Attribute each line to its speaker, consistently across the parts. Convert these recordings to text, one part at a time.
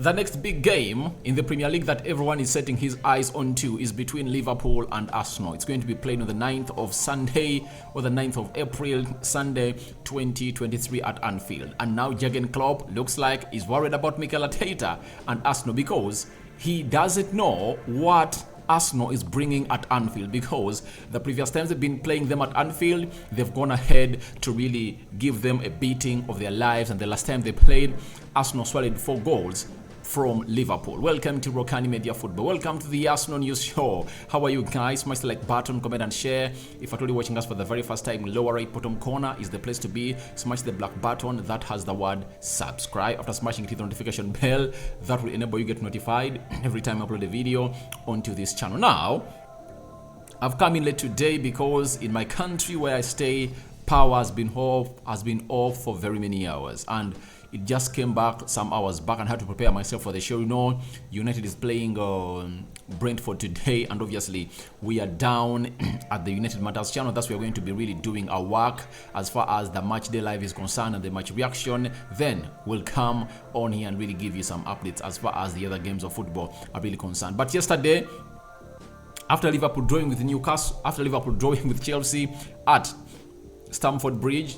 Speaker 1: The next big game in the Premier League that everyone is setting his eyes onto is between Liverpool and Arsenal. It's going to be played on the 9th of Sunday, or the 9th of April, Sunday 2023 at Anfield. And now Jürgen Klopp looks like he's worried about Mikel Arteta and Arsenal because he doesn't know what Arsenal is bringing at Anfield, because the previous times they've been playing them at Anfield, they've gone ahead to really give them a beating of their lives, and the last time they played, Arsenal swallowed 4 goals from Liverpool. Welcome to Rokani Media Football. Welcome to the Arsenal News Show. How are you guys? Smash the like button, comment and share. If you're already watching us for the very first time, lower right bottom corner is the place to be. Smash the black button that has the word subscribe. After smashing the notification bell, that will enable you get notified every time I upload a video onto this channel. Now, I've come in late today because in my country where I stay, power has been off for very many hours, and it just came back some hours back, and had to prepare myself for the show. You know, United is playing Brentford today, and obviously we are down at the United Matters channel. That's where we're going to be really doing our work as far as the match day live is concerned and the match reaction. Then we'll come on here and really give you some updates as far as the other games of football are really concerned. But yesterday, after Liverpool drawing with Newcastle, after Liverpool drawing with Chelsea at Stamford Bridge,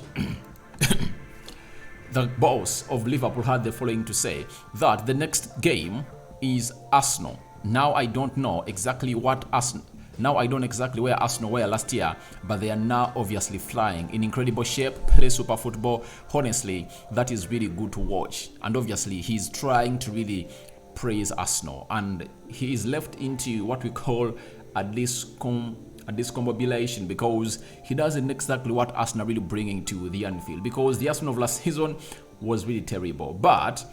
Speaker 1: the boss of Liverpool had the following to say, that the next game is Arsenal. Now I don't know exactly what Arsenal, now I don't exactly where Arsenal were last year, but they are now obviously flying in incredible shape, play super football. Honestly, that is really good to watch. And obviously he's trying to really praise Arsenal, and he is left into what we call a discombobulation, because he doesn't know exactly what Arsenal are really bringing to the Anfield, because the Arsenal of last season was really terrible, but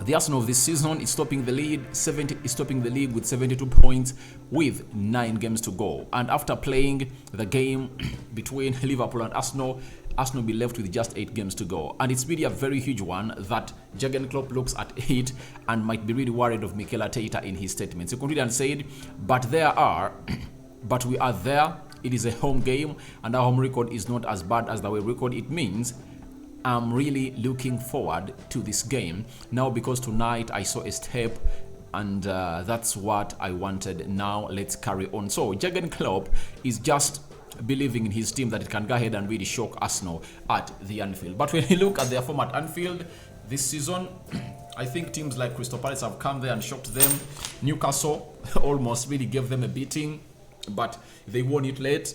Speaker 1: the Arsenal of this season is topping the league with 72 points with 9 games to go. And after playing the game between Liverpool and Arsenal will be left with just 8 games to go. And it's really a very huge one that Jürgen Klopp looks at it and might be really worried of Mikel Arteta in his statements. He concluded and said, but we are there. It is a home game, and our home record is not as bad as the away record. It means I'm really looking forward to this game now, because tonight I saw a step, and that's what I wanted. Now let's carry on. So Jürgen Klopp is just believing in his team that it can go ahead and really shock Arsenal at the Anfield. But when you look at their form at Anfield this season, I think teams like Crystal Palace have come there and shocked them. Newcastle almost really gave them a beating, but they won it late.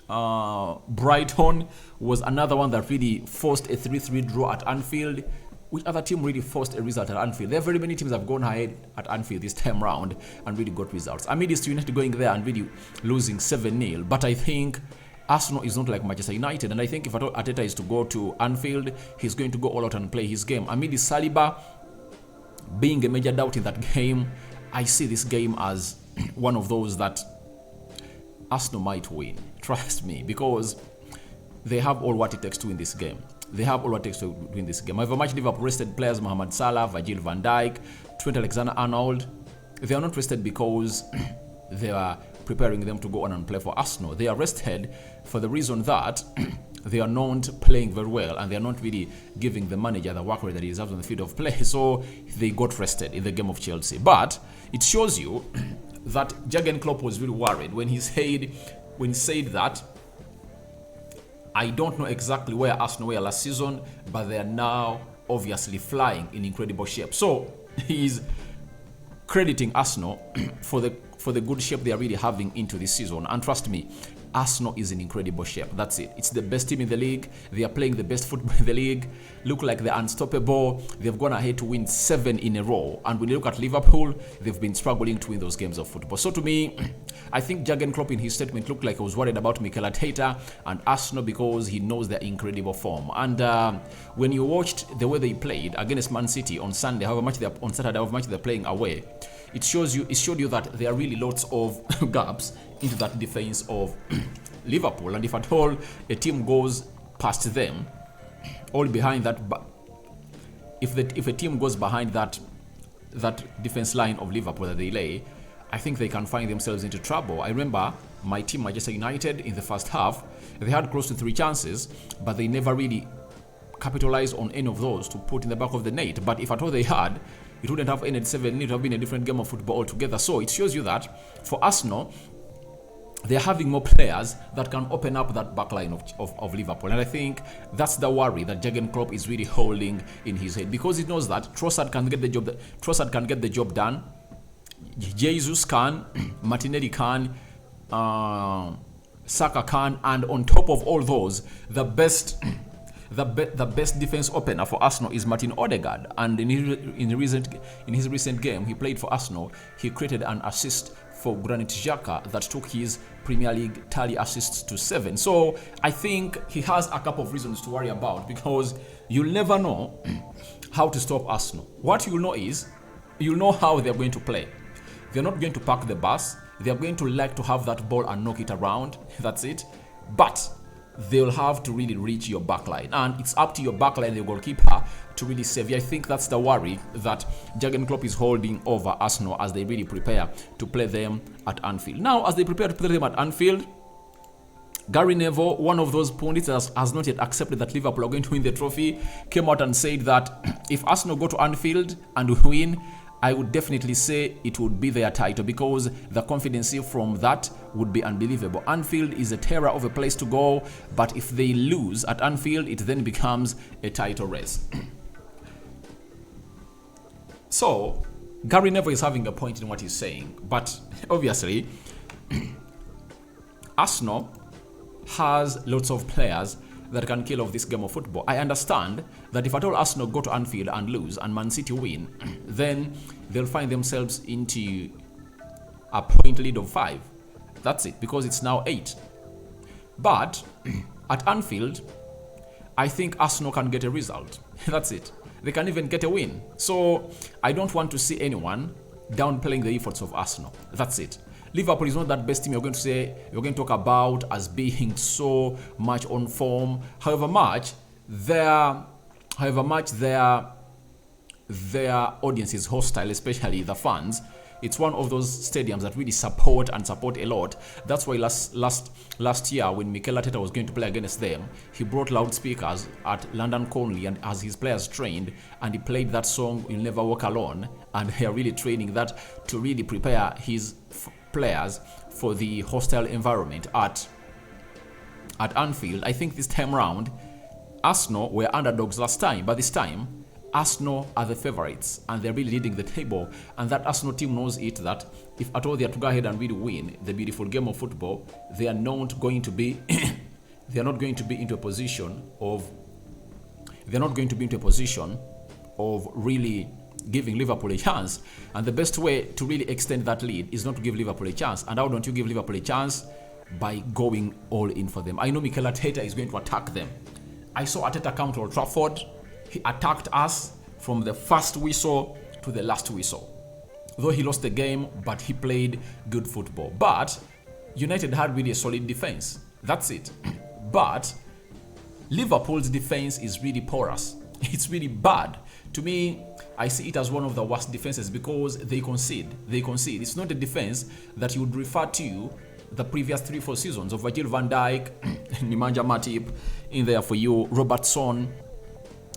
Speaker 1: Brighton was another one that really forced a 3-3 draw at Anfield. Which other team really forced a result at Anfield? There are very many teams that have gone ahead at Anfield this time round and really got results. Amidst United going there and really losing 7-0. But I think Arsenal is not like Manchester United, and I think if Arteta is to go to Anfield, he's going to go all out and play his game. Amidst Saliba being a major doubt in that game, I see this game as one of those that Arsenal might win. Trust me, because they have all what it takes to win this game. They have all what it takes to win this game. However much Liverpool rested players, Mohamed Salah, Virgil van Dijk, Trent Alexander-Arnold, they are not rested because they are preparing them to go on and play for Arsenal. They are rested for the reason that they are not playing very well, and they are not really giving the manager the work rate that he deserves on the field of play. So they got rested in the game of Chelsea. But it shows you that Jürgen Klopp was really worried when he said that I don't know exactly where Arsenal were last season, but they are now obviously flying in incredible shape. So he's crediting Arsenal for the good shape they are really having into this season. And trust me, Arsenal is in incredible shape. That's it. It's the best team in the league. They are playing the best football in the league. Look like they're unstoppable. They've gone ahead to win 7 in a row. And when you look at Liverpool, they've been struggling to win those games of football. So to me, I think Jürgen Klopp in his statement looked like he was worried about Mikel Arteta and Arsenal, because he knows their incredible form. And when you watched the way they played against Man City on Sunday, however much on Saturday, however much they're playing away, it showed you that there are really lots of gaps into that defense of Liverpool. And if at all a team goes past them, all behind that, if a team goes behind that defense line of Liverpool that they lay, I think they can find themselves into trouble. I remember my team, Manchester United, in the first half, they had close to 3 chances, but they never really capitalized on any of those to put in the back of the net. But if at all they had, it wouldn't have ended 7-0. It would have been a different game of football altogether. So it shows you that for Arsenal, they're having more players that can open up that backline of Liverpool. And I think that's the worry that Jurgen Klopp is really holding in his head, because he knows that Trossard can get the job done. Jesus can, Martinelli can, Saka can, and on top of all those, the best defense opener for Arsenal is Martin Odegaard. And in his recent game he played for Arsenal, he created an assist for Granit Xhaka that took his Premier League tally assists to 7. So I think he has a couple of reasons to worry about, because you'll never know how to stop Arsenal. What you'll know is, you'll know how they're going to play. They're not going to park the bus. They're going to like to have that ball and knock it around. That's it. But they'll have to really reach your backline, and it's up to your backline, the goalkeeper, to really save you. I think that's the worry that Jurgen Klopp is holding over Arsenal as they really prepare to play them at Anfield. Now, as they prepare to play them at Anfield, Gary Neville, one of those pundits that has not yet accepted that Liverpool are going to win the trophy, came out and said that if Arsenal go to Anfield and win, I would definitely say it would be their title, because the confidence from that would be unbelievable. Anfield is a terror of a place to go, but if they lose at Anfield, it then becomes a title race. So, Gary Neville is having a point in what he's saying, but obviously, Arsenal has lots of players that can kill off this game of football. I understand that if at all Arsenal go to Anfield and lose and Man City win, then they'll find themselves into a point lead of 5. That's it, because it's now 8. But at Anfield, I think Arsenal can get a result. That's it. They can even get a win. So I don't want to see anyone downplaying the efforts of Arsenal. That's it. Liverpool is not that best team you're going to talk about as being so much on form. However much their audience is hostile, especially the fans. It's one of those stadiums that really support a lot. That's why last year when Mikel Arteta was going to play against them, he brought loudspeakers at London Colney and as his players trained, and he played that song "You'll Never Walk Alone," and they are really training that to really prepare his players for the hostile environment at Anfield. I think this time round, Arsenal were underdogs last time, but this time Arsenal are the favorites and they're really leading the table, and that Arsenal team knows it, that if at all they are to go ahead and really win the beautiful game of football, they are not going to be into a position of really giving Liverpool a chance. And the best way to really extend that lead is not to give Liverpool a chance. And how don't you give Liverpool a chance? By going all in for them. I know Mikel Arteta is going to attack them. I saw Arteta come to Old Trafford. He attacked us from the first whistle to the last whistle. Though he lost the game, but he played good football. But United had really a solid defense. That's it. But Liverpool's defense is really porous. It's really bad. To me, I see it as one of the worst defenses because they concede. It's not a defense that you would refer to the previous 3-4 seasons of Virgil van Dijk, Nemanja Matip in there for you, Robertson.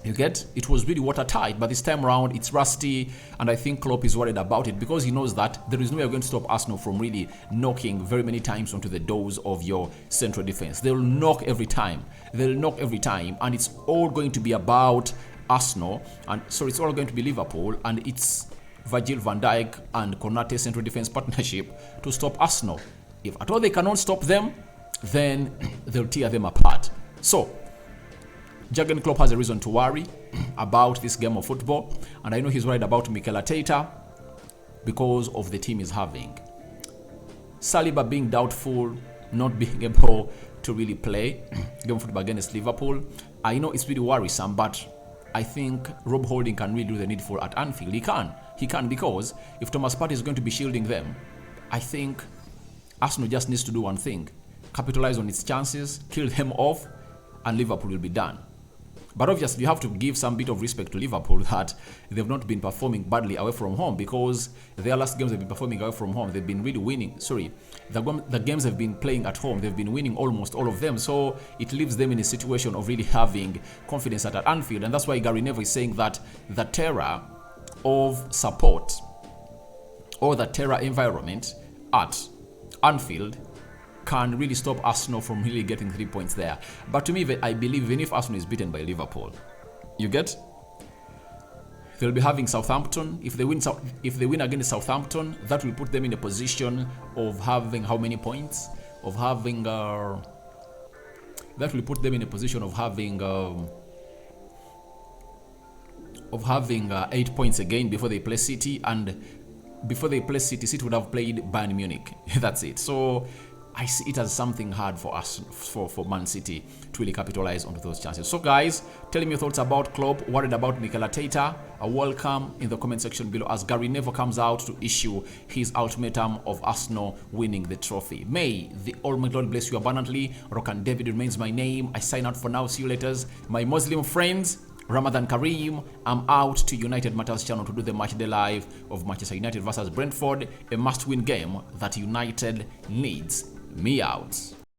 Speaker 1: You get? It was really watertight, but this time around it's rusty, and I think Klopp is worried about it because he knows that there is no way going to stop Arsenal from really knocking very many times onto the doors of your central defense. They'll knock every time, and it's all going to be about Arsenal, and so it's all going to be Liverpool, and it's Virgil van Dijk and Konate central defense partnership to stop Arsenal. If at all they cannot stop them, then they'll tear them apart. So Jurgen Klopp has a reason to worry about this game of football, and I know he's worried about Mikel Arteta because of the team he's having. Saliba being doubtful, not being able to really play game of football against Liverpool. I know it's really worrisome, but I think Rob Holding can really do the needful at Anfield. He can because if Thomas Partey is going to be shielding them, I think Arsenal just needs to do one thing: capitalize on its chances, kill them off, and Liverpool will be done. But obviously, you have to give some bit of respect to Liverpool that they've not been performing badly away from home, because their last games they've been performing away from home, they've been really winning. The games they've been playing at home, they've been winning almost all of them. So it leaves them in a situation of really having confidence at Anfield. And that's why Gary Neville is saying that the terror of support or the terror environment at Anfield can really stop Arsenal from really getting 3 points there. But to me, I believe even if Arsenal is beaten by Liverpool, you get, they'll be having Southampton. If they win against Southampton, that will put them in a position of having how many points? Of having that will put them in a position of having 8 points again before they play City, and before they play City, City would have played Bayern Munich. That's it. So I see it as something hard for us, for Man City to really capitalize onto those chances. So guys, tell me your thoughts about Klopp, worried about Mikel Arteta. Welcome in the comment section below as Gary Neville comes out to issue his ultimatum of Arsenal winning the trophy. May the Almighty Lord bless you abundantly. Rokani David remains my name. I sign out for now. See you later. My Muslim friends, Ramadan Kareem. I'm out to United Matters channel to do the match day live of Manchester United versus Brentford, a must-win game that United needs. Me out.